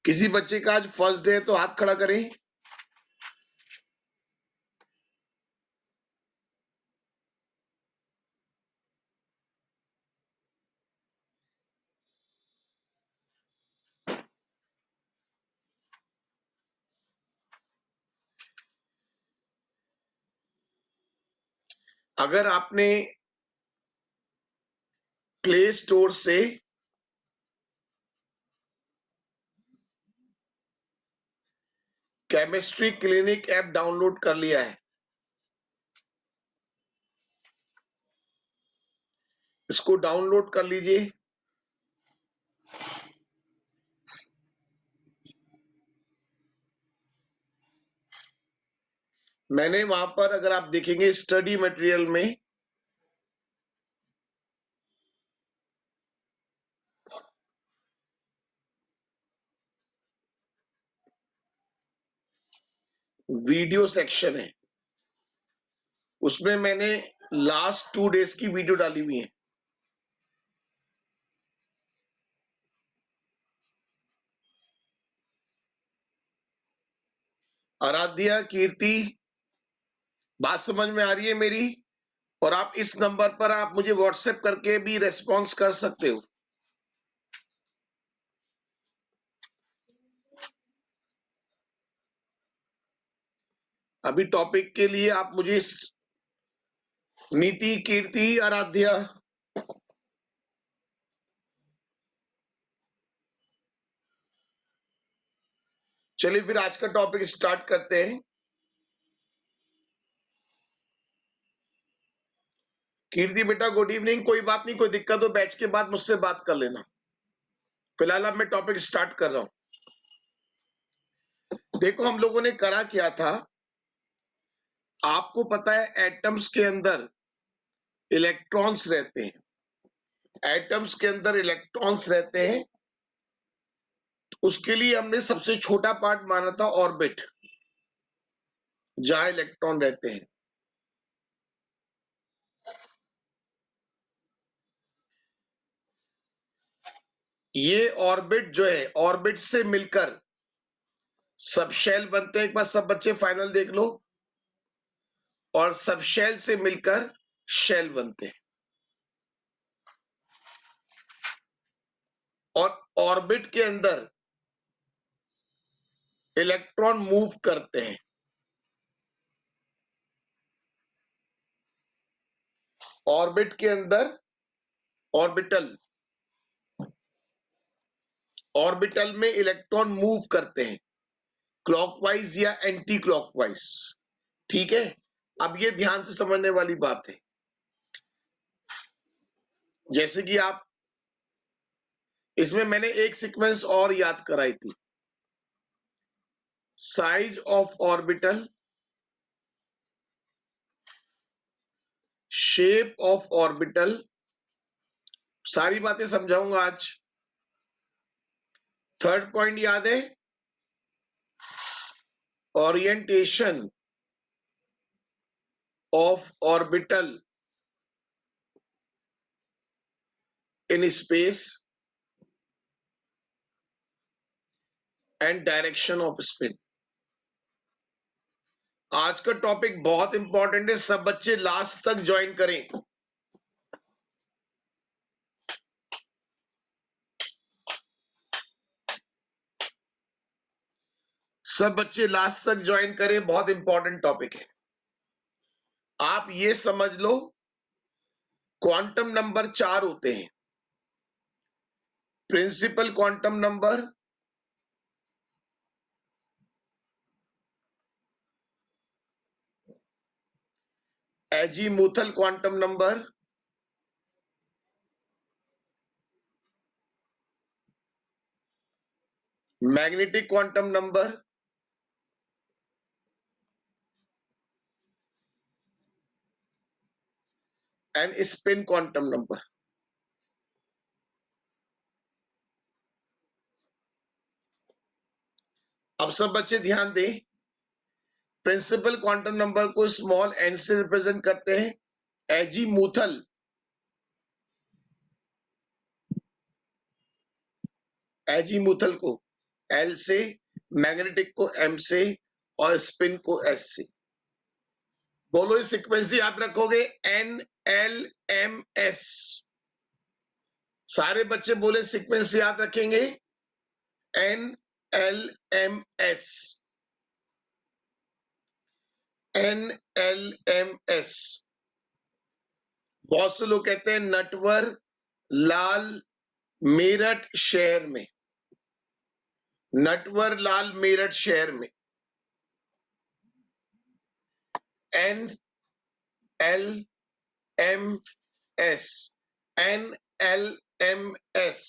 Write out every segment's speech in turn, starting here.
किसी बच्चे का आज फर्स्ट डे है तो हाथ खड़ा करें। अगर आपने प्ले स्टोर से केमिस्ट्री क्लिनिक ऐप डाउनलोड कर लिया है, इसको डाउनलोड कर लीजिए। मैंने वहां पर, अगर आप देखेंगे स्टडी मटेरियल में, वीडियो सेक्शन है, उसमें मैंने लास्ट 2 डेज की वीडियो डाली हुई है। आराध्या, कीर्ति, बात समझ में आ रही है मेरी? और आप इस नंबर पर आप मुझे व्हाट्सएप करके भी रेस्पॉन्स कर सकते हो। अभी टॉपिक के लिए आप मुझे नीति, कीर्ति, आराध्या, चलिए फिर आज का टॉपिक स्टार्ट करते हैं। कीर्ति बेटा गुड इवनिंग। कोई बात नहीं, कोई दिक्कत हो बैच के बाद मुझसे बात कर लेना। फिलहाल अब मैं टॉपिक स्टार्ट कर रहा हूं। देखो हम लोगों ने करा क्या था, आपको पता है एटम्स के अंदर इलेक्ट्रॉन्स रहते हैं, एटम्स के अंदर इलेक्ट्रॉन्स रहते हैं। उसके लिए हमने सबसे छोटा पार्ट माना था ऑर्बिट, जहां इलेक्ट्रॉन रहते हैं। ये ऑर्बिट जो है, ऑर्बिट से मिलकर सब शेल बनते हैं। एक बार सब बच्चे फाइनल देख लो। और सब शेल से मिलकर शेल बनते हैं। और ऑर्बिट के अंदर इलेक्ट्रॉन मूव करते हैं। ऑर्बिट के अंदर ऑर्बिटल, ऑर्बिटल में इलेक्ट्रॉन मूव करते हैं, क्लॉकवाइज या एंटी क्लॉकवाइज। ठीक है, अब ये ध्यान से समझने वाली बात है। जैसे कि आप, इसमें मैंने एक सीक्वेंस और याद कराई थी, size of orbital, shape of orbital, सारी बातें समझाऊंगा आज। थर्ड पॉइंट याद है, orientation of orbital in space and direction of spin. आज का टॉपिक बहुत इंपॉर्टेंट है, सब बच्चे लास्ट तक ज्वाइन करें। सब बच्चे लास्ट तक ज्वाइन करें, बहुत इंपॉर्टेंट टॉपिक है। आप ये समझ लो, क्वांटम नंबर 4 होते हैं। Principal quantum number, azimuthal quantum number, magnetic quantum number, and spin quantum number. अब सब बच्चे ध्यान दें, प्रिंसिपल क्वांटम नंबर को स्मॉल एन से रिप्रेजेंट करते हैं। एजीमुथल, एजीमुथल को L से, मैग्नेटिक को M से और स्पिन को S से। बोलो इस सीक्वेंस याद रखोगे NLMS। सारे बच्चे बोले सीक्वेंस याद रखेंगे NLMS। NLMS। बहुत से लोग कहते हैं नटवर लाल मेरठ शहर में, नटवर लाल मेरठ शहर में। NLMS। NLMS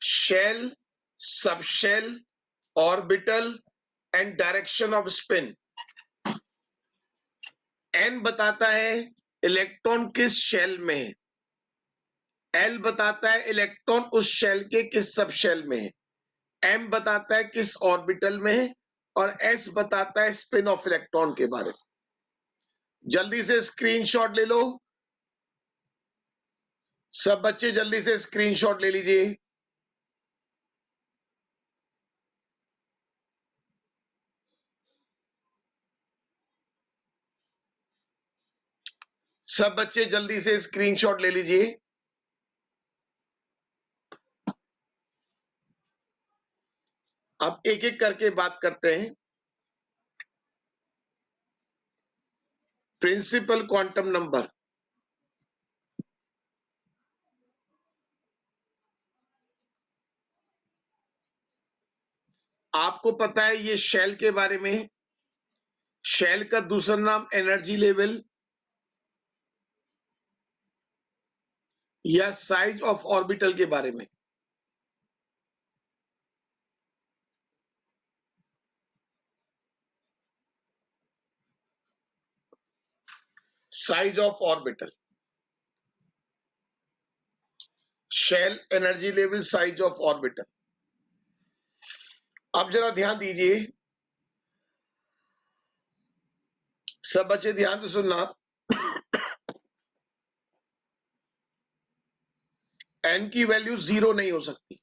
shell, subshell, orbital and direction of spin. N बताता है इलेक्ट्रॉन किस शेल में है, L बताता है इलेक्ट्रॉन उस शेल के किस सब शेल में है, M बताता है किस ऑर्बिटल में है और S बताता है स्पिन ऑफ इलेक्ट्रॉन के बारे में। जल्दी से स्क्रीनशॉट ले लो, सब बच्चे जल्दी से स्क्रीनशॉट ले लीजिए। सब बच्चे जल्दी से स्क्रीनशॉट ले लीजिए। अब एक एक करके बात करते हैं। प्रिंसिपल क्वांटम नंबर, आपको पता है ये शेल के बारे में। शेल का दूसरा नाम एनर्जी लेवल या साइज ऑफ ऑर्बिटल के बारे में। Size of orbital, shell, energy level, size of orbital. अब जरा ध्यान दीजिए, सब बच्चे ध्यान से सुनना। एन की वैल्यू जीरो नहीं हो सकती,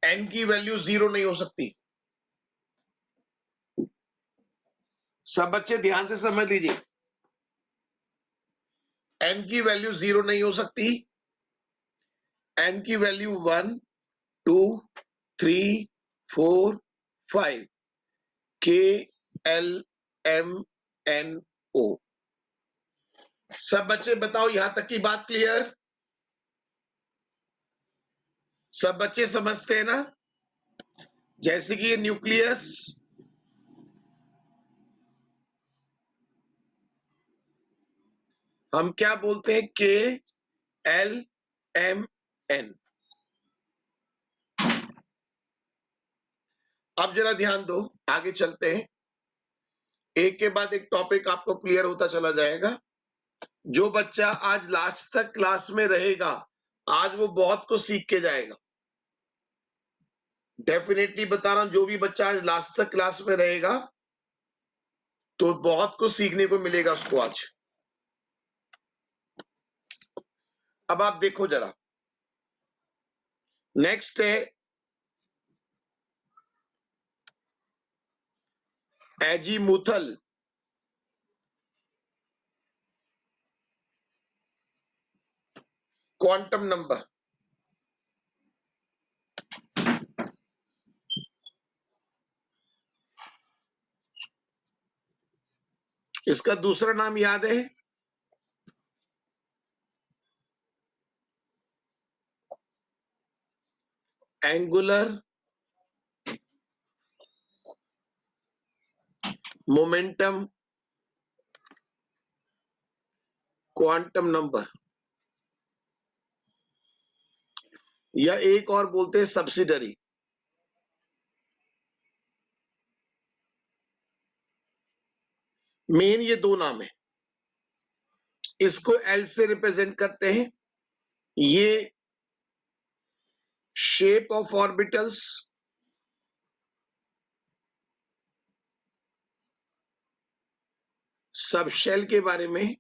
एन की वैल्यू जीरो नहीं हो सकती। सब बच्चे ध्यान से समझ लीजिए, एन की वैल्यू जीरो नहीं हो सकती। एन की वैल्यू 1, 2, 3, 4, 5, के एल एम एन ओ। सब बच्चे बताओ यहां तक की बात क्लियर? सब बच्चे समझते हैं ना? जैसे कि न्यूक्लियस, हम क्या बोलते हैं, के एल एम एन। अब जरा ध्यान दो, आगे चलते हैं। एक के बाद एक टॉपिक आपको क्लियर होता चला जाएगा। जो बच्चा आज लास्ट तक क्लास में रहेगा, आज वो बहुत कुछ सीख के जाएगा। डेफिनेटली बता रहा हूं, जो भी बच्चा आज लास्ट तक क्लास में रहेगा तो बहुत कुछ सीखने को मिलेगा उसको आज। अब आप देखो जरा, नेक्स्ट है एजीमुथल क्वांटम नंबर। इसका दूसरा नाम याद है? एंगुलर मोमेंटम क्वांटम नंबर, या एक और बोलते हैं सब्सिडरी। मेन ये दो नाम है। इसको एल से रिप्रेजेंट करते हैं। ये शेप ऑफ ऑर्बिटल्स, सबशेल के बारे में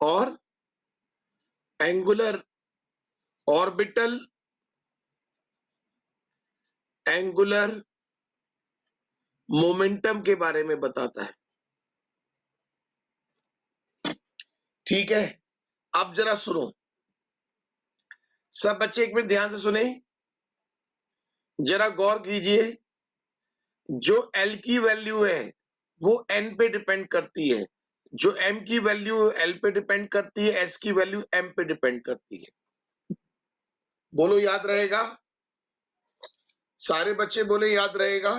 और एंगुलर ऑर्बिटल एंगुलर मोमेंटम के बारे में बताता है। ठीक है, अब जरा सुनो सब बच्चे, एक मिनट ध्यान से सुने, जरा गौर कीजिए। जो L की वैल्यू है वो N पे डिपेंड करती है, जो M की वैल्यू L पे डिपेंड करती है, S की वैल्यू M पे डिपेंड करती है। बोलो याद रहेगा? सारे बच्चे बोले याद रहेगा?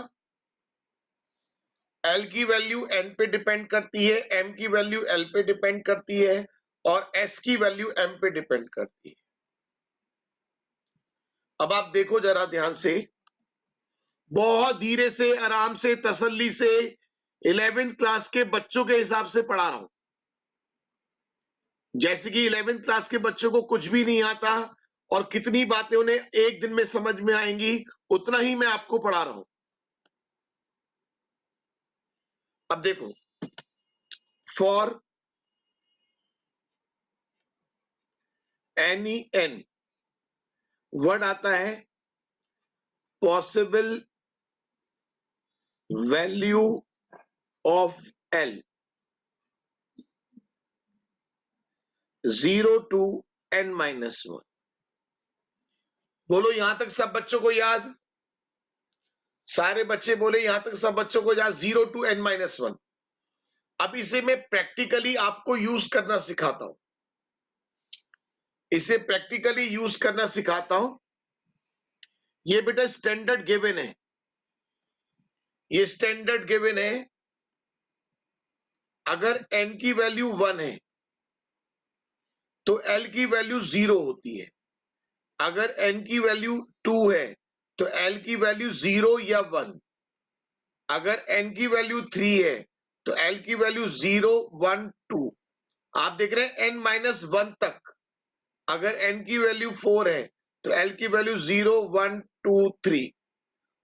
L की वैल्यू N पे डिपेंड करती है, M की वैल्यू L पे डिपेंड करती है और S की वैल्यू M पे डिपेंड करती है। अब आप देखो जरा ध्यान से, बहुत धीरे से, आराम से, तसल्ली से 11th क्लास के बच्चों के हिसाब से पढ़ा रहा हूं। जैसे कि 11th क्लास के बच्चों को कुछ भी नहीं आता और कितनी बातें उन्हें एक दिन में समझ में आएंगी, उतना ही मैं आपको पढ़ा रहा हूं। अब देखो, फॉर एनी एन वर्ड आता है possible value of L 0 to n-1। बोलो यहां तक सब बच्चों को याद? सारे बच्चे बोले यहां तक सब बच्चों को याद, 0 to n-1। अब इसे मैं प्रैक्टिकली आपको यूज करना सिखाता हूं, इसे प्रैक्टिकली यूज करना सिखाता हूं। ये बेटा स्टैंडर्ड गिवन है, ये स्टैंडर्ड गिवन है। अगर n की वैल्यू 1 है तो L की वैल्यू 0 होती है। अगर n की वैल्यू 2 है तो L की वैल्यू 0 या 1। अगर n की वैल्यू 3 है तो L की वैल्यू 0, 1, 2। आप देख रहे हैं n-1 तक। अगर n की वैल्यू 4 है तो L की वैल्यू 0, 1, 2, 3।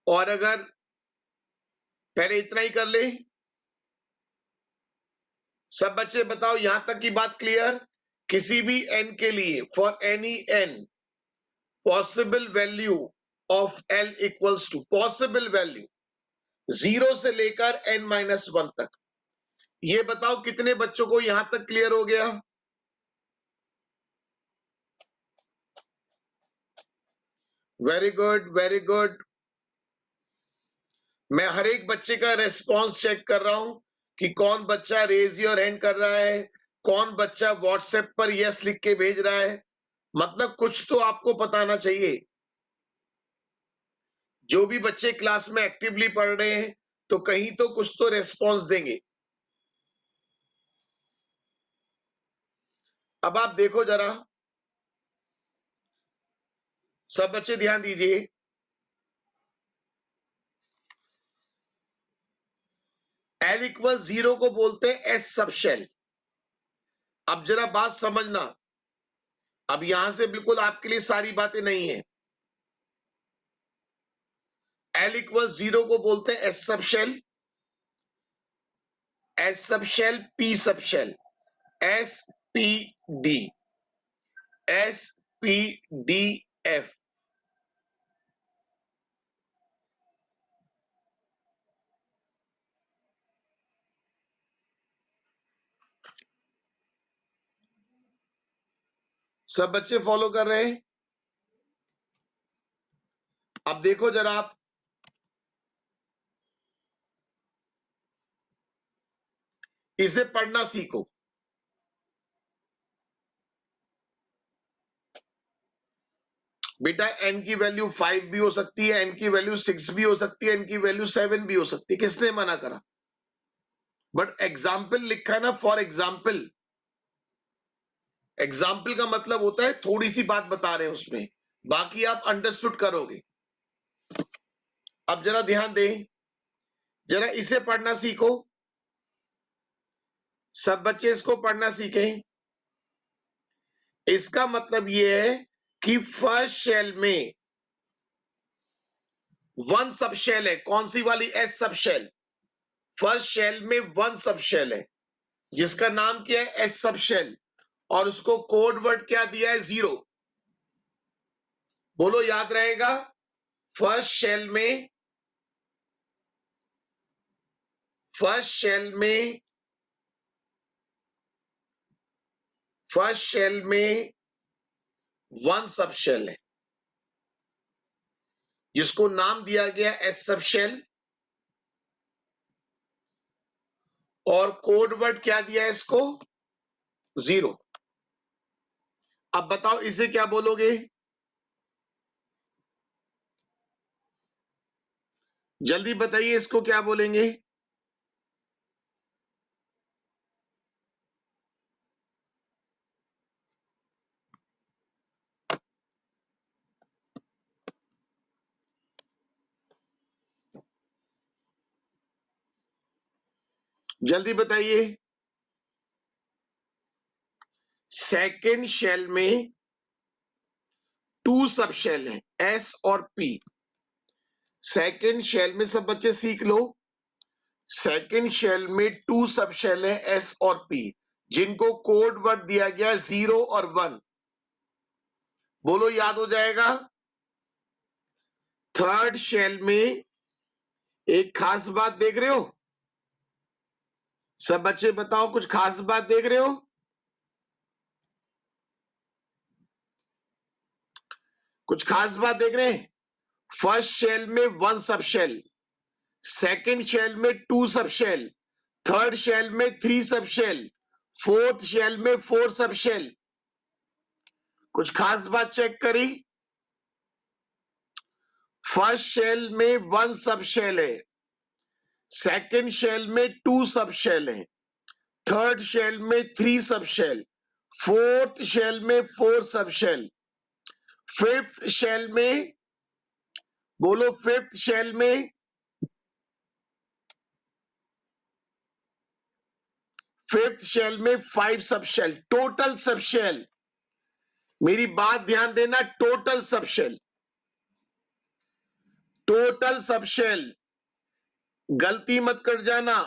और अगर पहले इतना ही कर ले, सब बच्चे बताओ यहां तक की बात क्लियर? किसी भी n के लिए, for any n, possible value of L equals to, possible value 0 से लेकर n-1 तक। ये बताओ कितने बच्चों को यहां तक क्लियर हो गया? Very good, very good. मैं हर एक बच्चे का रेस्पॉन्स चेक कर रहा हूं कि कौन बच्चा रेज योर हैंड कर रहा है, कौन बच्चा व्हाट्सएप पर यस लिख के भेज रहा है। मतलब कुछ तो आपको बताना चाहिए। जो भी बच्चे क्लास में एक्टिवली पढ़ रहे हैं तो कहीं तो कुछ तो रेस्पॉन्स देंगे। अब आप देखो जरा, सब बच्चे ध्यान दीजिए। L इक्वल 0 को बोलते हैं एस सब शेल। अब जरा बात समझना, अब यहां से बिल्कुल आपके लिए सारी बातें नहीं है। L इक्वल 0 को बोलते हैं S sub shell, S sub shell, P sub shell, S P D, S P D F. सब बच्चे फॉलो कर रहे हैं? अब देखो जरा आप, इसे पढ़ना सीखो। बेटा n की वैल्यू 5 भी हो सकती है, n की वैल्यू 6 भी हो सकती है, n की वैल्यू 7 भी हो सकती है। किसने मना करा? बट एग्जाम्पल लिखा है ना, फॉर एग्जाम्पल। एग्जाम्पल का मतलब होता है थोड़ी सी बात बता रहे हैं उसमें, बाकी आप अंडरस्टूड करोगे। अब जरा ध्यान दें, जरा इसे पढ़ना सीखो। सब बच्चे इसको पढ़ना सीखें। इसका मतलब यह है कि फर्स्ट शेल में 1 सब शेल है। कौन सी वाली? S sub shell. First shell में 1 सब शेल है जिसका नाम क्या है? S sub shell. और उसको कोड वर्ड क्या दिया है? 0। बोलो याद रहेगा। फर्स्ट शेल में फर्स्ट शेल में वन सब शेल है जिसको नाम दिया गया एस सब शेल, और कोड वर्ड क्या दिया है इसको, 0। अब बताओ इसे क्या बोलोगे, जल्दी बताइए इसको क्या बोलेंगे। जल्दी बताइए। सेकेंड शेल में 2 सब शेल हैं, एस और पी। सेकेंड शेल में सब बच्चे सीख लो, सेकेंड शेल में 2 सब शेल हैं, एस और पी, जिनको कोड वर्ड दिया गया है 0 और 1। बोलो याद हो जाएगा। थर्ड शेल में एक खास बात देख रहे हो, सब बच्चे बताओ कुछ खास बात देख रहे हो। कुछ खास बात देख रहे हैं। फर्स्ट शेल में 1 सब शेल, सेकेंड शेल में 2 सब शेल, थर्ड शेल में 3 सब शेल, फोर्थ शेल में 4 सब शेल। कुछ खास बात चेक करी। फर्स्ट शेल में 1 सब शेल है, सेकेंड शेल में 2 सब शेल है, थर्ड शेल में 3 सब शेल, फोर्थ शेल में 4 सब शेल, फिफ्थ शेल में, बोलो फिफ्थ शेल में, फिफ्थ शेल में 5 सब शेल। टोटल सब शेल, मेरी बात ध्यान देना, टोटल सब शेल, टोटल सब शेल, गलती मत कर जाना,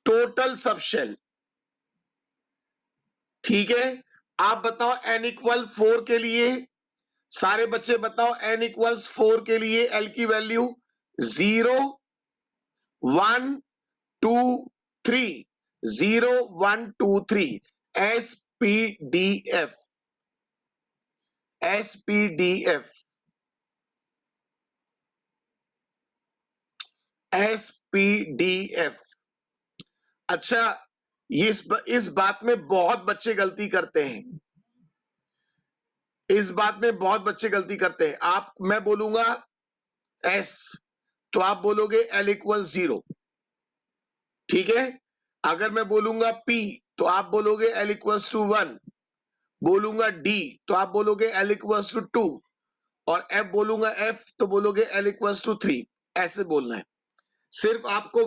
टोटल सब शेल। ठीक है, आप बताओ n इक्वल 4 के लिए, सारे बच्चे बताओ n इक्वल्स 4 के लिए l की वैल्यू 0 1 2 3, 0 1 2 3, SPDF, SPDF, SPDF। अच्छा, इस बात में बहुत बच्चे गलती करते हैं, इस बात में बहुत बच्चे गलती करते हैं। आप, मैं बोलूंगा S तो आप बोलोगे L इक्वल 0, ठीक है। अगर मैं बोलूंगा P तो आप बोलोगे L इक्वल्स टू 1, बोलूंगा D तो आप बोलोगे L इक्वल्स टू 2, और F बोलूंगा F तो बोलोगे L इक्वल्स टू 3। ऐसे बोलना है। सिर्फ आपको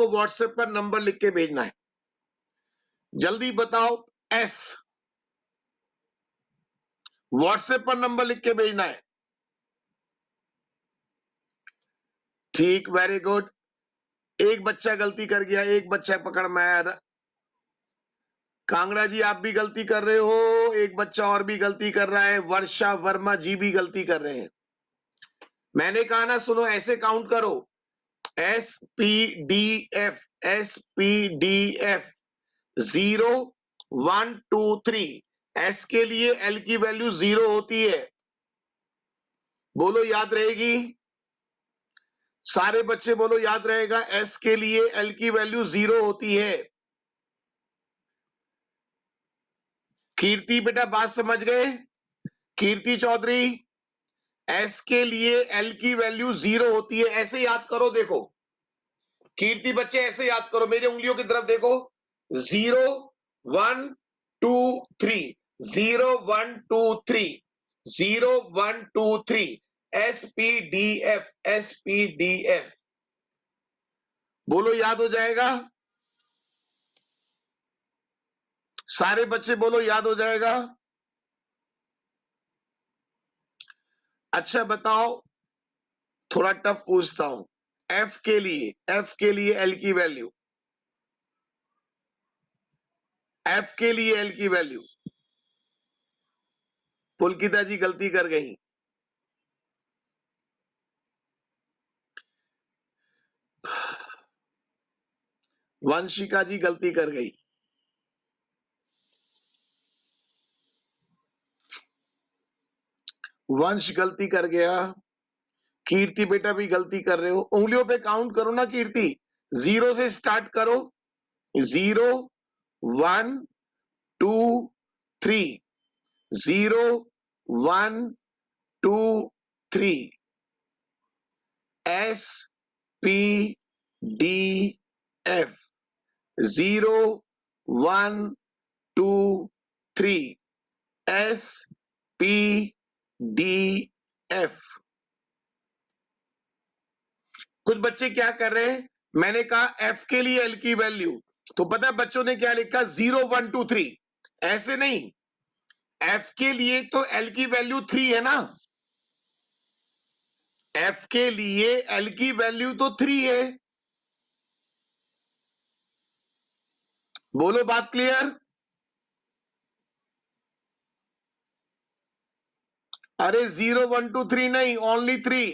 व्हाट्सएप पर नंबर लिख के भेजना है। जल्दी बताओ S, व्हाट्सएप पर नंबर लिख के भेजना है। ठीक, वेरी गुड। एक बच्चा गलती कर गया, एक बच्चा पकड़ में आया। कांगड़ा जी आप भी गलती कर रहे हो, एक बच्चा और भी गलती कर रहा है, वर्षा वर्मा जी भी गलती कर रहे हैं। मैंने कहा ना, सुनो, ऐसे काउंट करो, SPDF, SPDF, 0 1 2 3। S के लिए L की वैल्यू 0 होती है, बोलो याद रहेगी। सारे बच्चे बोलो याद रहेगा, S के लिए L की वैल्यू 0 होती है। कीर्ति बेटा बात समझ गए, कीर्ति चौधरी, S के लिए L की वैल्यू 0 होती है। ऐसे याद करो, देखो कीर्ति बच्चे ऐसे याद करो, मेरी उंगलियों की तरफ देखो, 0 1 2 3, 0 1 2 3, 0 1 2 3, SPDF, SPDF। बोलो याद हो जाएगा, सारे बच्चे बोलो याद हो जाएगा। अच्छा बताओ, थोड़ा टफ पूछता हूं, F के लिए L की वैल्यू, F के लिए L की वैल्यू पुलकिता जी गलती कर गई। वंशिका जी गलती कर गई। वंश गलती कर गया। कीर्ति बेटा भी गलती कर रहे हो। उंगलियों पे काउंट करो ना कीर्ति, 0 से स्टार्ट करो। 0 1 2 3, 0 1 2 3, S P D F, 0 1 2 3, S P D F। कुछ बच्चे क्या कर रहे हैं, मैंने कहा एफ के लिए एल की वैल्यू, तो पता है बच्चों ने क्या लिखा, 0 1 2 3। ऐसे नहीं, एफ के लिए तो एल की वैल्यू 3 है ना, एफ के लिए एल की वैल्यू तो 3 है। बोलो बात क्लियर। अरे 0 1 2 3 नहीं, ओनली 3।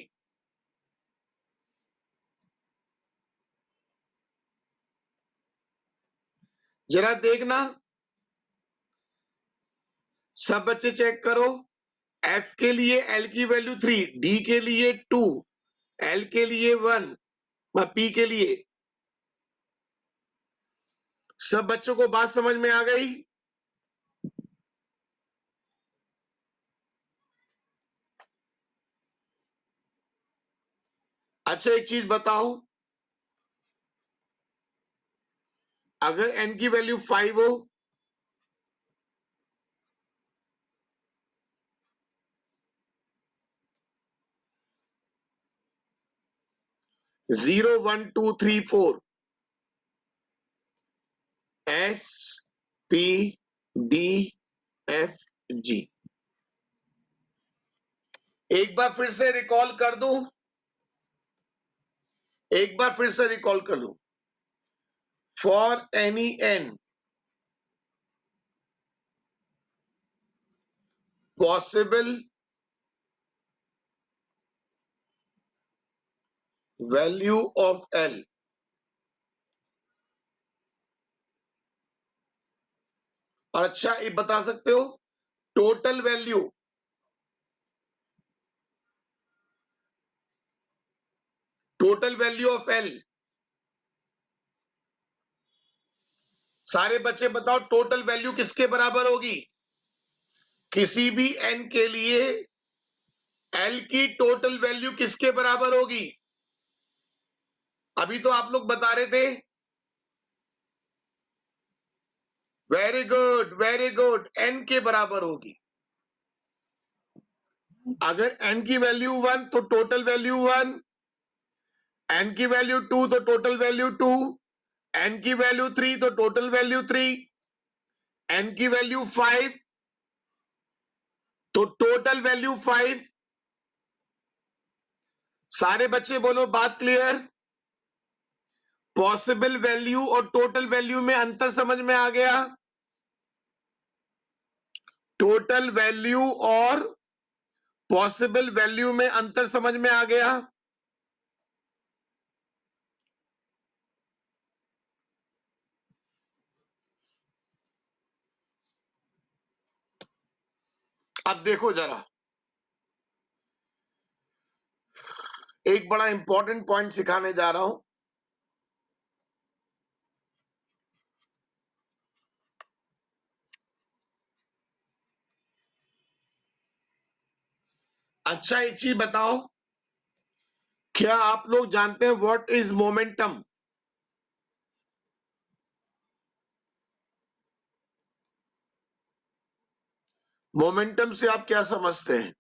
जरा देखना, सब बच्चे चेक करो। एफ के लिए एल की वैल्यू 3, डी के लिए 2, एल के लिए 1, पी के लिए। सब बच्चों को बात समझ में आ गई। अच्छा एक चीज बताओ, अगर एन की वैल्यू 5 हो, zero 1 2 3 4, S P D F G. एक बार फिर से रिकॉल कर दूं, एक बार फिर से रिकॉल कर लूं। For any N possible value of L, और अच्छा ये बता सकते हो total value, total value of L. सारे बच्चे बताओ टोटल वैल्यू किसके बराबर होगी, किसी भी एन के लिए एल की टोटल वैल्यू किसके बराबर होगी। अभी तो आप लोग बता रहे थे, very good very good, N के बराबर होगी। अगर एन की वैल्यू 1 तो टोटल वैल्यू 1, एन की वैल्यू 2 तो टोटल वैल्यू 2, एन की वैल्यू 3 तो टोटल वैल्यू 3, एन की वैल्यू 5 तो टोटल वैल्यू 5। सारे बच्चे बोलो बात क्लियर। पॉसिबल वैल्यू और टोटल वैल्यू में अंतर समझ में आ गया। टोटल वैल्यू और पॉसिबल वैल्यू में अंतर समझ में आ गया। अब देखो जरा, एक बड़ा इंपॉर्टेंट पॉइंट सिखाने जा रहा हूं। अच्छा एक चीज बताओ, क्या आप लोग जानते हैं व्हाट इज मोमेंटम। मोमेंटम से आप क्या समझते हैं।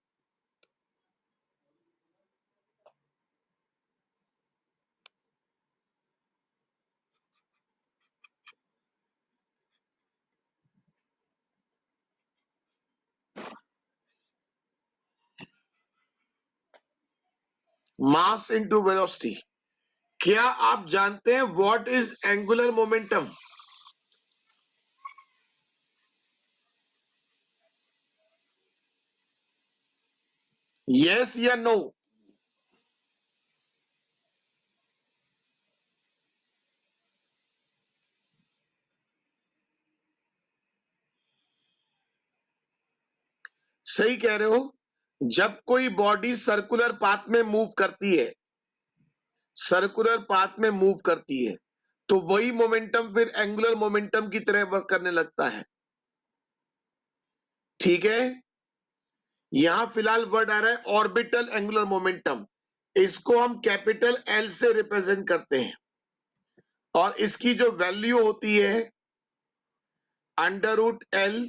Mass into velocity. क्या आप जानते हैं what is angular momentum. Yes या नो? सही कह रहे हो। जब कोई बॉडी सर्कुलर पाथ में मूव करती है, सर्कुलर पाथ में मूव करती है, तो वही मोमेंटम फिर एंगुलर मोमेंटम की तरह वर्क करने लगता है। ठीक है, यहां फिलहाल वर्ड आ रहा है ऑर्बिटल एंगुलर मोमेंटम। इसको हम कैपिटल एल से रिप्रेजेंट करते हैं और इसकी जो वैल्यू होती है √L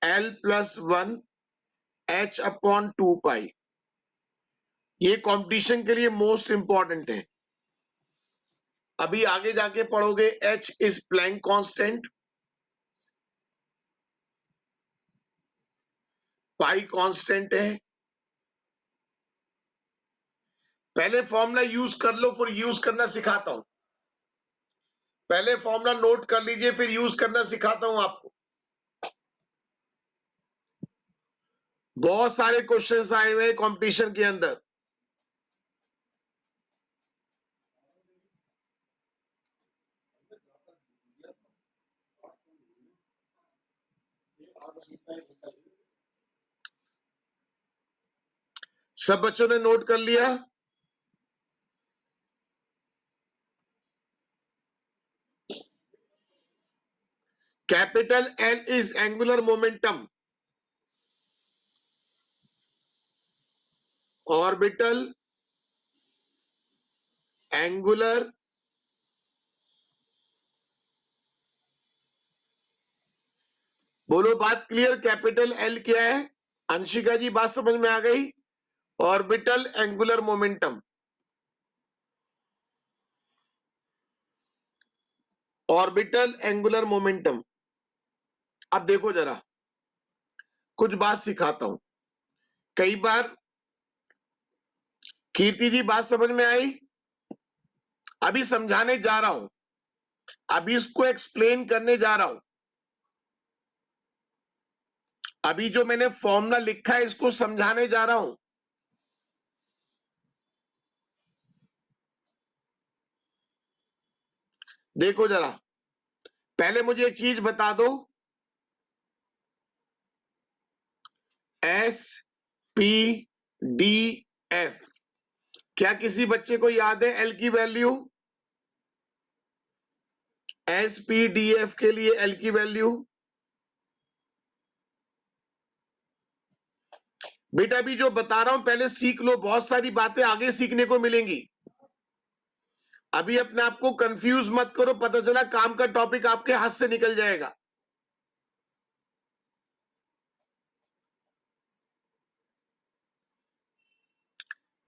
L+1 H/2π। ये कंपटीशन के लिए मोस्ट इंपॉर्टेंट है। अभी आगे जाके पढ़ोगे H is Planck constant, pi constant है। पहले फॉर्मूला यूज कर लो, फिर यूज करना सिखाता हूं। पहले फॉर्मूला नोट कर लीजिए, फिर यूज करना सिखाता हूं आपको। बहुत सारे क्वेश्चंस आए हुए कंपटीशन के अंदर। सब बच्चों ने नोट कर लिया? Capital L is angular momentum, orbital angular बोलो बात क्लियर। कैपिटल एल क्या है? अंशिका जी बात समझ में आ गई? Orbital angular momentum, orbital angular momentum. अब देखो जरा, कुछ बात सिखाता हूं। कई बार कीर्ति जी बात समझ में आई? अभी समझाने जा रहा हूं, अभी इसको एक्सप्लेन करने जा रहा हूं। अभी जो मैंने फॉर्मूला लिखा है इसको समझाने जा रहा हूं। देखो जरा, पहले मुझे एक चीज बता दो, एस पी डी एफ, क्या किसी बच्चे को याद है एल की value? S P D F के लिए एल की वैल्यू? बेटा अभी जो बता रहा हूं पहले सीख लो, बहुत सारी बातें आगे सीखने को मिलेंगी। अभी अपने आप को कंफ्यूज मत करो, पता चला काम का टॉपिक आपके हाथ से निकल जाएगा।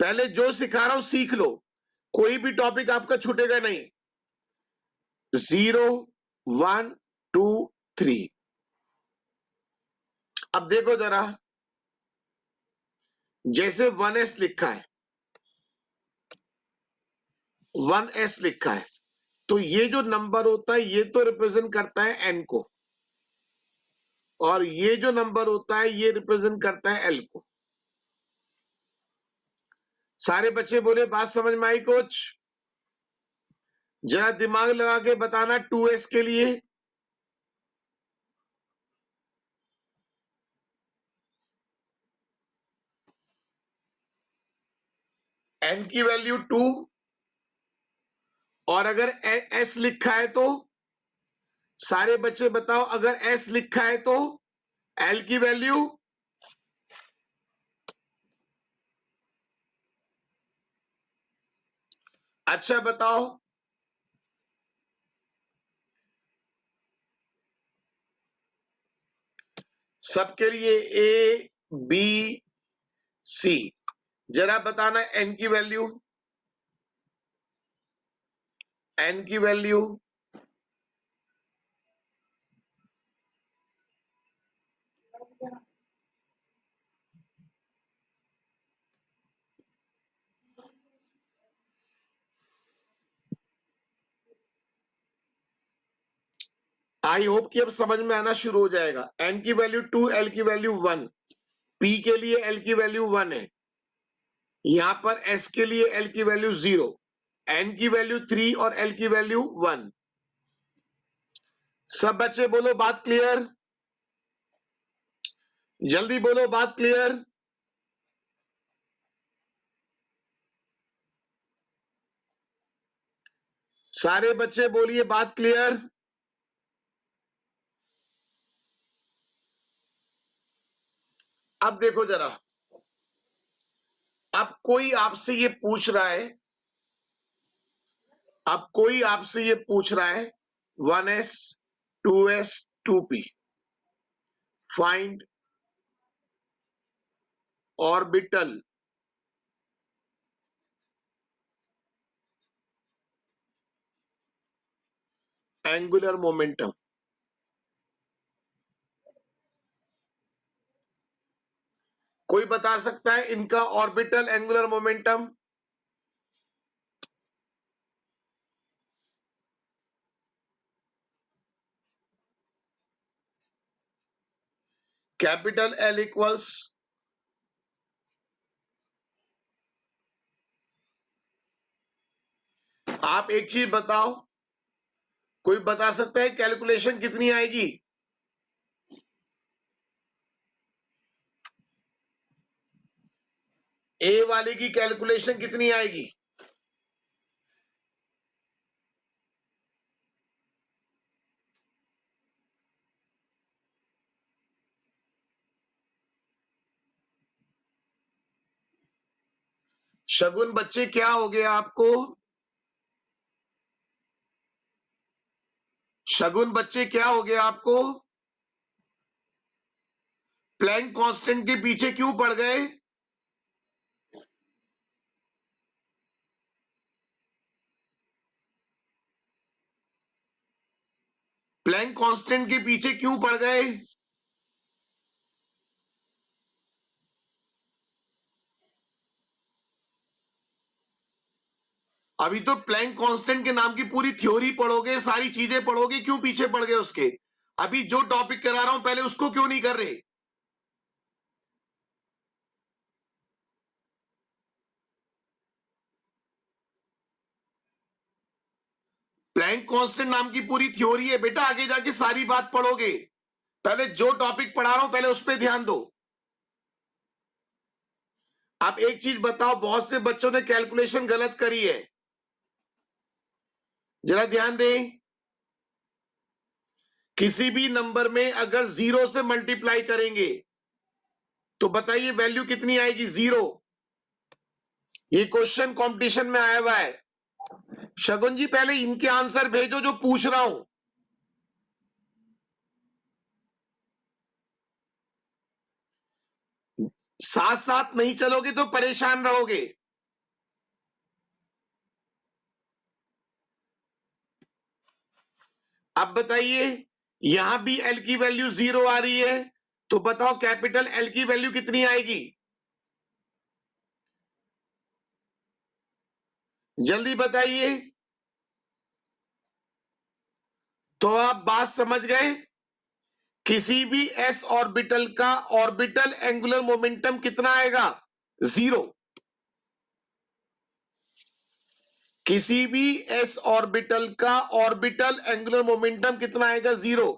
पहले जो सिखा रहा हूं सीख लो, कोई भी टॉपिक आपका छूटेगा नहीं। 0 1 2 3। अब देखो जरा, जैसे 1s लिखा है, 1s लिखा है, तो ये जो नंबर होता है ये तो रिप्रेजेंट करता है एन को, और ये जो नंबर होता है ये रिप्रेजेंट करता है एल को। सारे बच्चे बोले बात समझ में आई? कुछ जरा दिमाग लगा के बताना 2s के लिए। एन की वैल्यू 2, और अगर एस लिखा है तो सारे बच्चे बताओ, अगर एस लिखा है तो एल की वैल्यू? अच्छा बताओ, सबके लिए ए बी सी, जरा बताना एन की वैल्यू, एन की वैल्यू। आई होप कि अब समझ में आना शुरू हो जाएगा। एन की वैल्यू 2, एल की वैल्यू 1। P के लिए L की वैल्यू 1 है, यहां पर S के लिए L की वैल्यू 0, N की वैल्यू 3 और L की वैल्यू 1। सब बच्चे बोलो बात क्लियर, जल्दी बोलो बात क्लियर। सारे बच्चे बोलिए बात क्लियर। अब देखो जरा, अब कोई आपसे ये पूछ रहा है, अब कोई आपसे ये पूछ रहा है 1s 2s 2p, find orbital angular momentum. कोई बता सकता है इनका orbital angular momentum? Capital L equals आप एक चीज बताओ, कोई बता सकता है कैलकुलेशन कितनी आएगी? ए वाले की कैलकुलेशन कितनी आएगी? शगुन बच्चे क्या हो गया आपको? शगुन बच्चे क्या हो गया आपको? प्लैंक कांस्टेंट के पीछे क्यों पड़ गए? प्लैंक कांस्टेंट के पीछे क्यों पड़ गए? अभी तो प्लैंक कांस्टेंट के नाम की पूरी थ्योरी पढ़ोगे, सारी चीजें पढ़ोगे, क्यों पीछे पड़ गए उसके? अभी जो टॉपिक करा रहा हूं पहले उसको क्यों नहीं कर रहे? प्लैंक कांस्टेंट नाम की पूरी थ्योरी है बेटा, आगे जाके सारी बात पढ़ोगे, पहले जो टॉपिक पढ़ा रहा हूं पहले उस पर ध्यान दो। आप एक चीज बताओ, बहुत से बच्चों ने कैलकुलेशन गलत करी है, जरा ध्यान दें। किसी भी नंबर में अगर 0 से मल्टीप्लाई करेंगे तो बताइए वैल्यू कितनी आएगी? 0। ये क्वेश्चन कंपटीशन में आया हुआ है। शगुन जी पहले इनके आंसर भेजो जो पूछ रहा हूं। साथ साथ नहीं चलोगे तो परेशान रहोगे। अब बताइए, यहां भी L की वैल्यू 0 आ रही है, तो बताओ कैपिटल L की वैल्यू कितनी आएगी? जल्दी बताइए। तो आप बात समझ गए, किसी भी s ऑर्बिटल का ऑर्बिटल एंगुलर मोमेंटम कितना आएगा? 0। किसी भी s ऑर्बिटल का ऑर्बिटल एंगुलर मोमेंटम कितना आएगा? 0।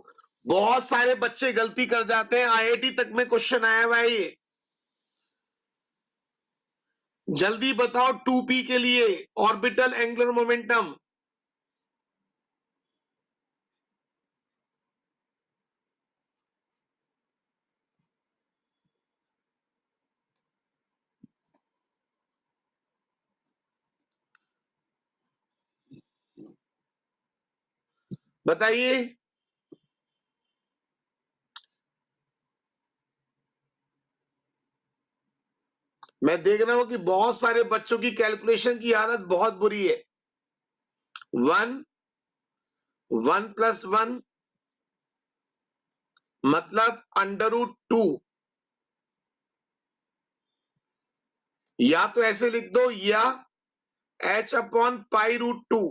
बहुत सारे बच्चे गलती कर जाते हैं, IIT तक में क्वेश्चन आया हुआ है ये। जल्दी बताओ 2p के लिए ऑर्बिटल एंगुलर मोमेंटम। बताइए। मैं देख रहा हूं कि बहुत सारे बच्चों की कैलकुलेशन की आदत बहुत बुरी है। 1 1 + 1 मतलब √2, या तो ऐसे लिख दो या h/π√2।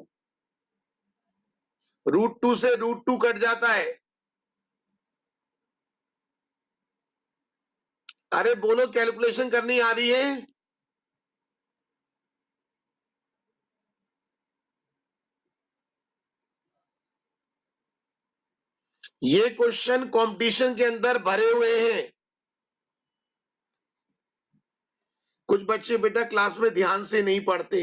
√2 से √2 कट जाता है, अरे बोलो, कैलकुलेशन करनी आ रही है? ये क्वेश्चन कंपटीशन के अंदर भरे हुए हैं। कुछ बच्चे बेटा क्लास में ध्यान से नहीं पढ़ते।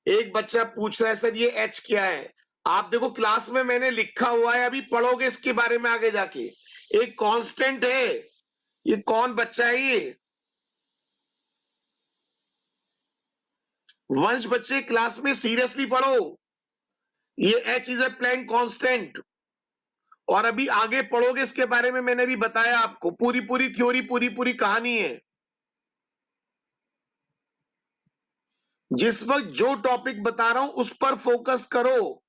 एक बच्चा पूछ रहा है सर ये एच क्या है? आप देखो क्लास में मैंने लिखा हुआ है, अभी पढ़ोगे इसके बारे में आगे जाके। एक कांस्टेंट है। ये कौन बच्चा है ये? वंश बच्चे क्लास में सीरियसली पढ़ो। ये H is a Planck constant. और अभी आगे पढ़ोगे इसके बारे में, मैंने भी बताया आपको, पूरी पूरी थ्योरी, पूरी पूरी कहानी है। जिस वक्त जो टॉपिक बता रहा हूं उस पर फोकस करो।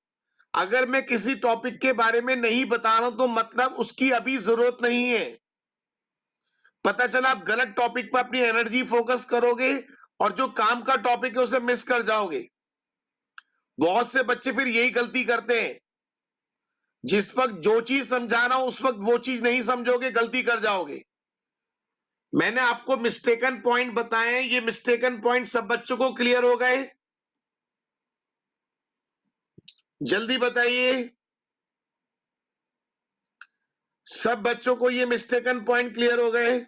अगर मैं किसी टॉपिक के बारे में नहीं बता रहा हूं तो मतलब उसकी अभी जरूरत नहीं है। पता चला आप गलत टॉपिक पर अपनी एनर्जी फोकस करोगे और जो काम का टॉपिक है उसे मिस कर जाओगे। बहुत से बच्चे फिर यही गलती करते हैं। जिस वक्त जो चीज समझा रहा हूं उस वक्त वो चीज नहीं समझोगे, गलती कर जाओगे। मैंने आपको मिस्टेकन पॉइंट बताए हैं, ये मिस्टेकन पॉइंट सब बच्चों को क्लियर हो गए? जल्दी बताइए। सब बच्चों को ये मिस्टेकन पॉइंट क्लियर हो गए?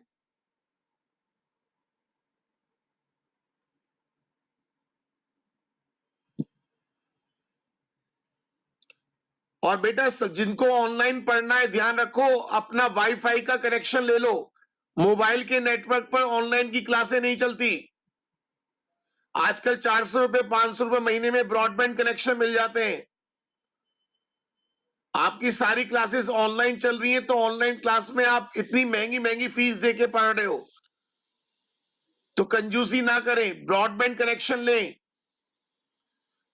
और बेटा जिनको ऑनलाइन पढ़ना है ध्यान रखो, अपना वाईफाई का कनेक्शन ले लो। मोबाइल के नेटवर्क पर ऑनलाइन की क्लासें नहीं चलती। आजकल 400 रुपए 500 रुपए महीने में ब्रॉडबैंड कनेक्शन मिल जाते हैं। आपकी सारी क्लासेस ऑनलाइन चल रही हैं, तो ऑनलाइन क्लास में आप इतनी महंगी महंगी फीस देके पढ़ रहे हो, तो कंजूसी ना करें, ब्रॉडबैंड कनेक्शन लें।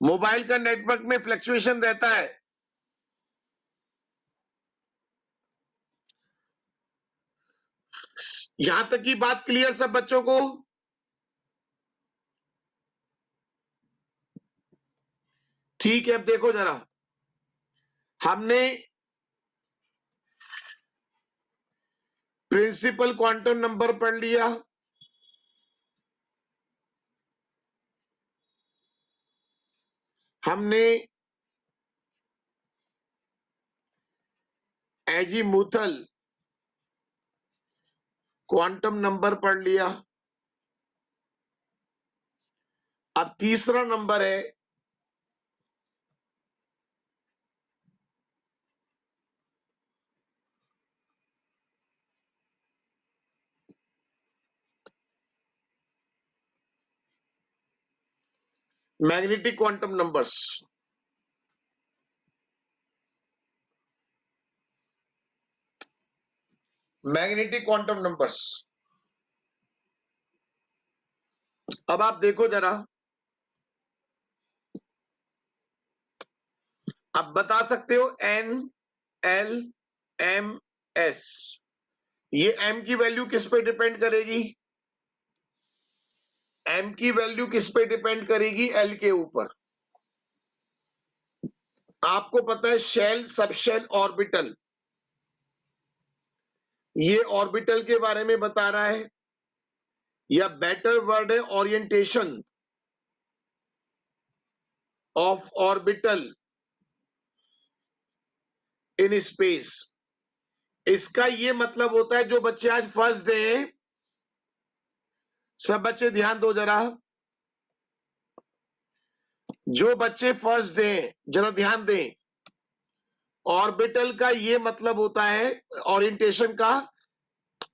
मोबाइल का नेटवर्क में फ्लक्चुएशन रहता है। यहां तक की बात क्लियर सब बच्चों को? ठीक है, अब देखो जरा, हमने प्रिंसिपल क्वांटम नंबर पढ़ लिया, हमने एजीमुथल क्वांटम नंबर पढ़ लिया। अब तीसरा नंबर है magnetic quantum numbers. Magnetic quantum numbers. अब आप देखो जरा, आप बता सकते हो एन, एल, एम, एस। ये एम की वैल्यू किस पे डिपेंड करेगी? एम की वैल्यू किस पे डिपेंड करेगी? एल के ऊपर। आपको पता है शेल, सबशेल, ऑर्बिटल, ये ऑर्बिटल के बारे में बता रहा है, या बेटर वर्ड है orientation of orbital in space. इसका ये मतलब होता है, जो बच्चे आज फर्स्ट डे हैं, सब बच्चे ध्यान दो जरा, जो बच्चे फर्स्ट डे हैं जरा ध्यान दें। ऑर्बिटल का ये मतलब होता है, ओरिएंटेशन का,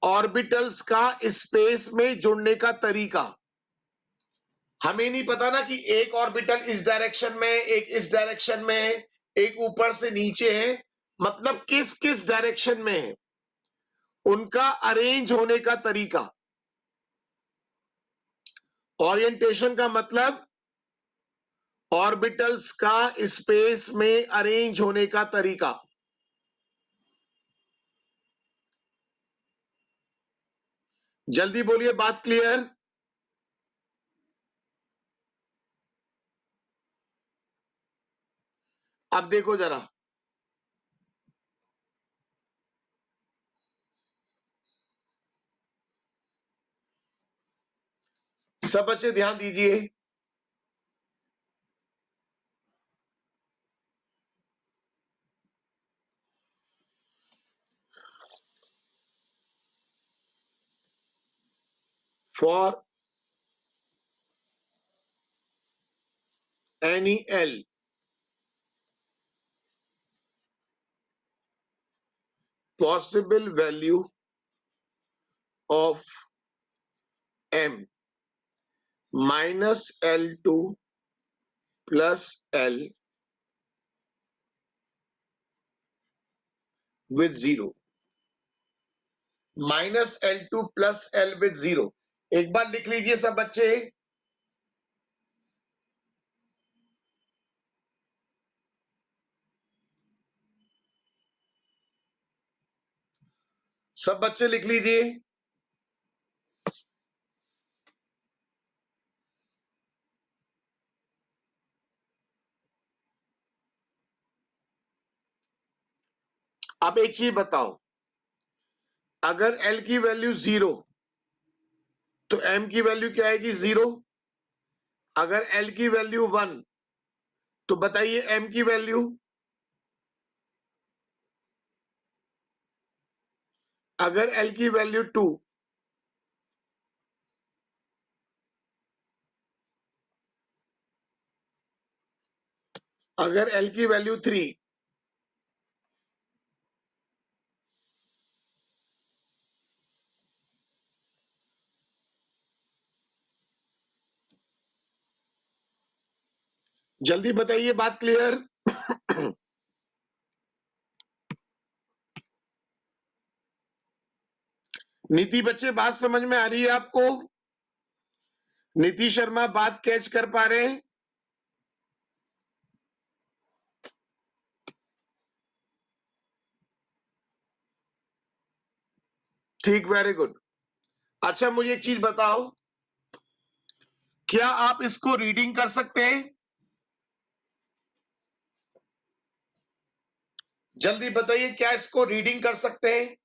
ऑर्बिटल्स का स्पेस में जुड़ने का तरीका। हमें नहीं पता ना कि एक ऑर्बिटल इस डायरेक्शन में, एक इस डायरेक्शन में, एक ऊपर से नीचे है, मतलब किस किस डायरेक्शन में है, उनका अरेंज होने का तरीका। ओरिएंटेशन का मतलब ऑर्बिटल्स का स्पेस में अरेंज होने का तरीका। जल्दी बोलिए, बात क्लियर? अब देखो जरा, सब बच्चे ध्यान दीजिए, for any L possible value of m minus L2 plus L with 0, minus L2 plus L with 0। एक बार लिख लीजिए सब बच्चे, सब बच्चे लिख लीजिए। अब एक चीज बताओ, अगर L की वैल्यू 0 तो M की वैल्यू क्या आएगी? 0। अगर L की वैल्यू 1 तो बताइए M की वैल्यू। अगर L की वैल्यू 2, अगर L की वैल्यू 3, जल्दी बताइए, बात क्लियर? नीति बच्चे बात समझ में आ रही है आपको? नीति शर्मा बात कैच कर पा रहे हैं? ठीक, वेरी गुड। अच्छा मुझे एक चीज बताओ, क्या आप इसको रीडिंग कर सकते हैं? जल्दी बताइए, क्या इसको रीडिंग कर सकते हैं?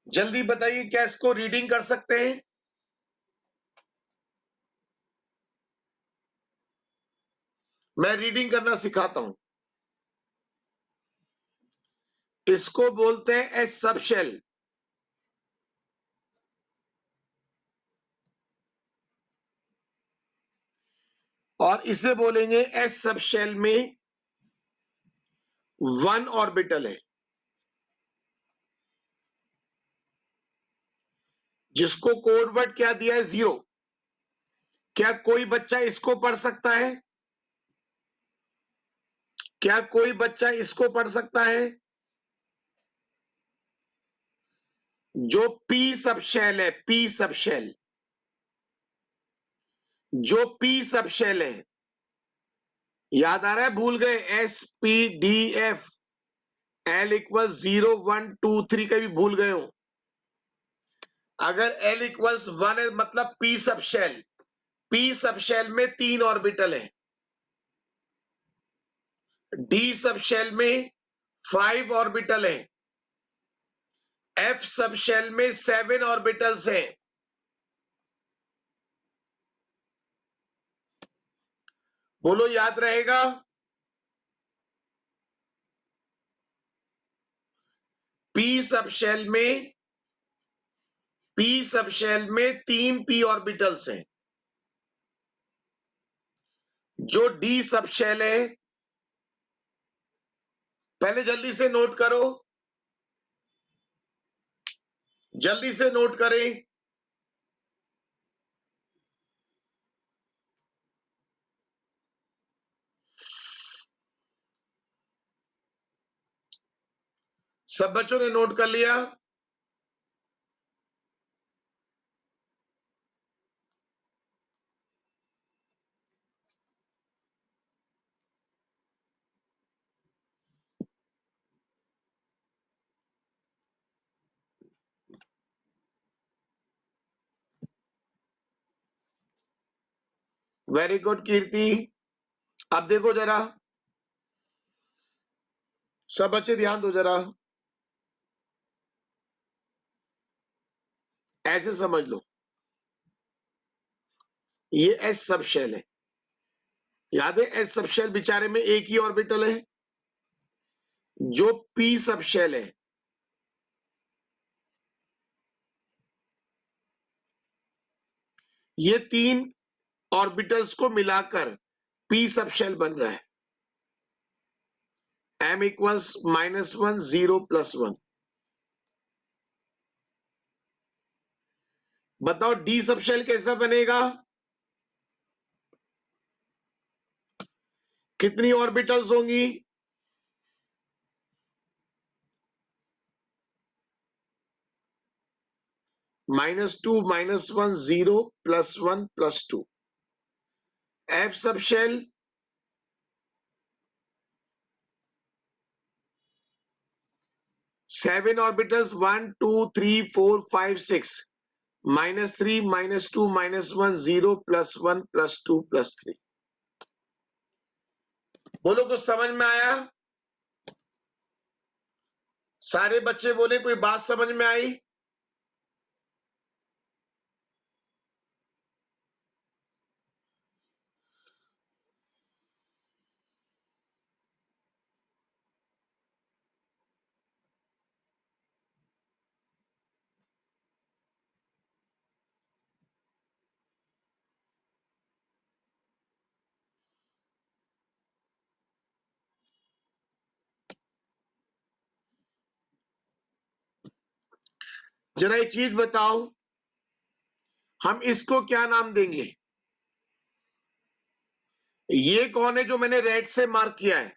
जल्दी बताइए, क्या इसको रीडिंग कर सकते हैं? मैं रीडिंग करना सिखाता हूं। इसको बोलते हैं एस सब शेल, और इसे बोलेंगे एस सब शेल में 1 ऑर्बिटल है, जिसको कोड वर्ड क्या दिया है? 0। क्या कोई बच्चा इसको पढ़ सकता है? क्या कोई बच्चा इसको पढ़ सकता है? जो पी सब शेल है, पी सब शेल, जो पी सब शेल है, याद आ रहा है? भूल गए? S P D F L equal 0 1 2 3 का भी भूल गए हो? अगर एल इक्वल्स 1 है मतलब P sub shell, P sub shell में 3 ऑर्बिटल है, डी सब शेल में 5 ऑर्बिटल है, एफ सब शेल में 7 ऑर्बिटल्स हैं। बोलो, याद रहेगा? पी सब शेल में, पी सब शेल में 3 पी ऑर्बिटल्स हैं। जो डी सब शेल है, पहले जल्दी से नोट करो, जल्दी से नोट करें। सब बच्चों ने नोट कर लिया? वेरी गुड कीर्ति। अब देखो जरा, सब बच्चे ध्यान दो जरा, ऐसे समझ लो, ये एस सब शेल है, याद है एस सब शेल बेचारे में एक ही ऑर्बिटल है, जो पी सब शेल है ये 3 ऑर्बिटल्स को मिलाकर पी सब शेल बन रहा है, m इक्वल्स -1 0 +1। बताओ डी सब शेल कैसा बनेगा, कितनी ऑर्बिटल्स होंगी, -2 -1 0 +1 +2। एफ सब शेल 7 ऑर्बिटल्स 1 2 3 4 5 6 -3 -2 -1 0 +1 +2 +3। बोलो कुछ समझ में आया, सारे बच्चे बोले कोई बात समझ में आई। जरा एक चीज बताओ, हम इसको क्या नाम देंगे, ये कौन है जो मैंने रेड से मार्क किया है,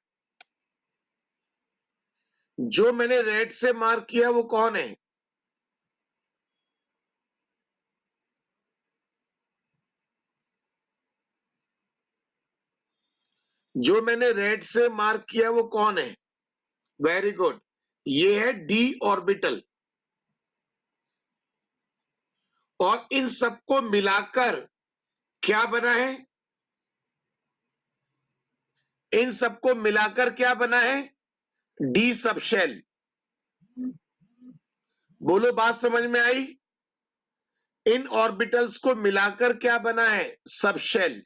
जो मैंने रेड से मार्क किया वो कौन है, जो मैंने रेड से मार्क किया वो कौन है, वेरी गुड, ये है डी ऑर्बिटल। और इन सबको मिलाकर क्या बना है, इन सबको मिलाकर क्या बना है, डी सब शेल। बोलो बात समझ में आई, इन ऑर्बिटल्स को मिलाकर क्या बना है, सब शेल।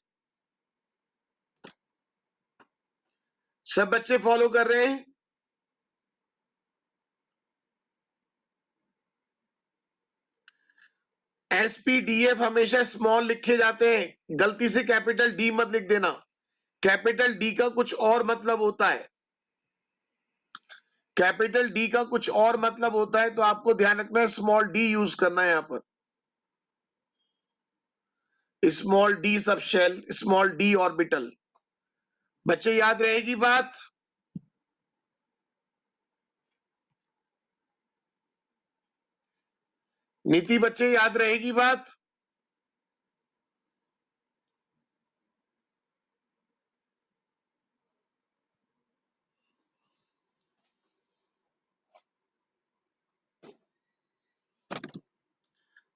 सब बच्चे फॉलो कर रहे हैं, एसपीडीएफ हमेशा स्मॉल लिखे जाते हैं, गलती से कैपिटल डी मत लिख देना, कैपिटल डी का कुछ और मतलब होता है, कैपिटल डी का कुछ और मतलब होता है, तो आपको ध्यान रखना है स्मॉल डी यूज करना है यहां पर, small D sub shell, small D orbital. बच्चे याद रहेगी बात, नीति बच्चे याद रहेगी बात।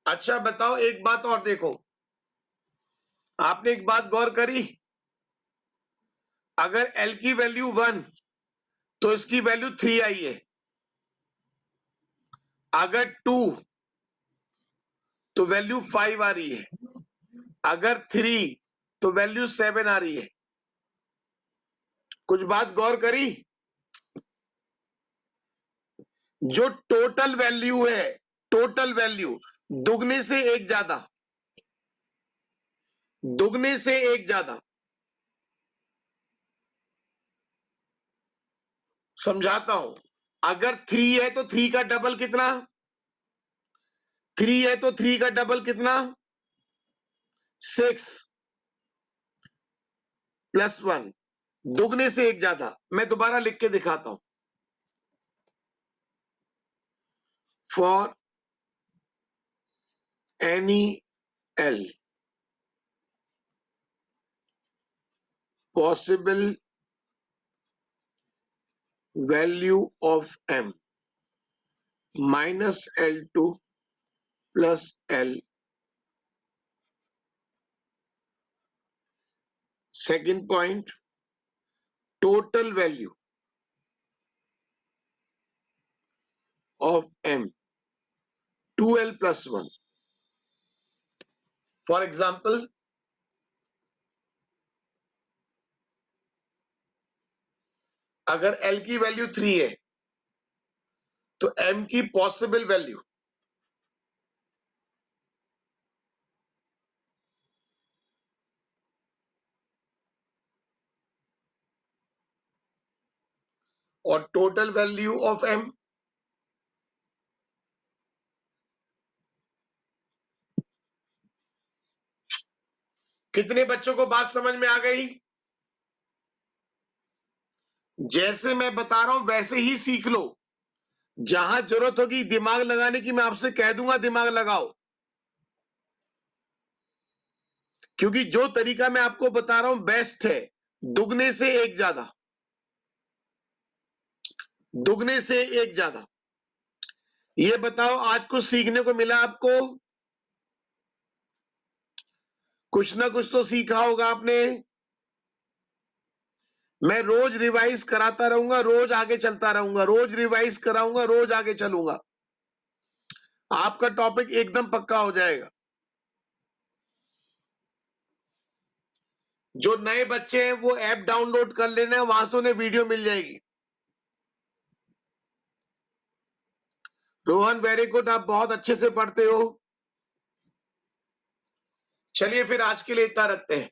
अच्छा बताओ एक बात और देखो, आपने एक बात गौर करी, अगर एल की वैल्यू 1 तो इसकी वैल्यू 3 आई है, अगर 2 तो वैल्यू 5 आ रही है, अगर 3 तो वैल्यू 7 आ रही है। कुछ बात गौर करी, जो टोटल वैल्यू है, टोटल वैल्यू दुगने से एक ज्यादा, दुगने से एक ज्यादा, समझाता हूं, अगर 3 है तो 3 का डबल कितना, 3 है तो 3 का डबल कितना, 6 +1, दुगने से एक ज्यादा। मैं दोबारा लिख के दिखाता हूं, for any L possible value of m minus L2 plus L, second point, total value of m 2l plus 1. For example, अगर l की वैल्यू 3 है तो m की पॉसिबल वैल्यू और टोटल वैल्यू ऑफ m कितने बच्चों को बात समझ में आ गई? जैसे मैं बता रहा हूं वैसे ही सीख लो। जहां जरूरत होगी दिमाग लगाने की मैं आपसे कह दूंगा दिमाग लगाओ, क्योंकि जो तरीका मैं आपको बता रहा हूं बेस्ट है। दुगने से एक ज्यादा, दुगने से एक ज्यादा। ये बताओ आज कुछ सीखने को मिला आपको? कुछ ना कुछ तो सीखा होगा आपने। मैं रोज रिवाइज कराता रहूंगा, रोज आगे चलता रहूंगा, रोज रिवाइज कराऊंगा, रोज आगे चलूंगा, आपका टॉपिक एकदम पक्का हो जाएगा। जो नए बच्चे हैं वो ऐप डाउनलोड कर लेना, वहां से उन्हें वीडियो मिल जाएगी। रोहन वेरी गुड, आप बहुत अच्छे से पढ़ते हो। चलिए फिर आज के लिए इतना रखते हैं।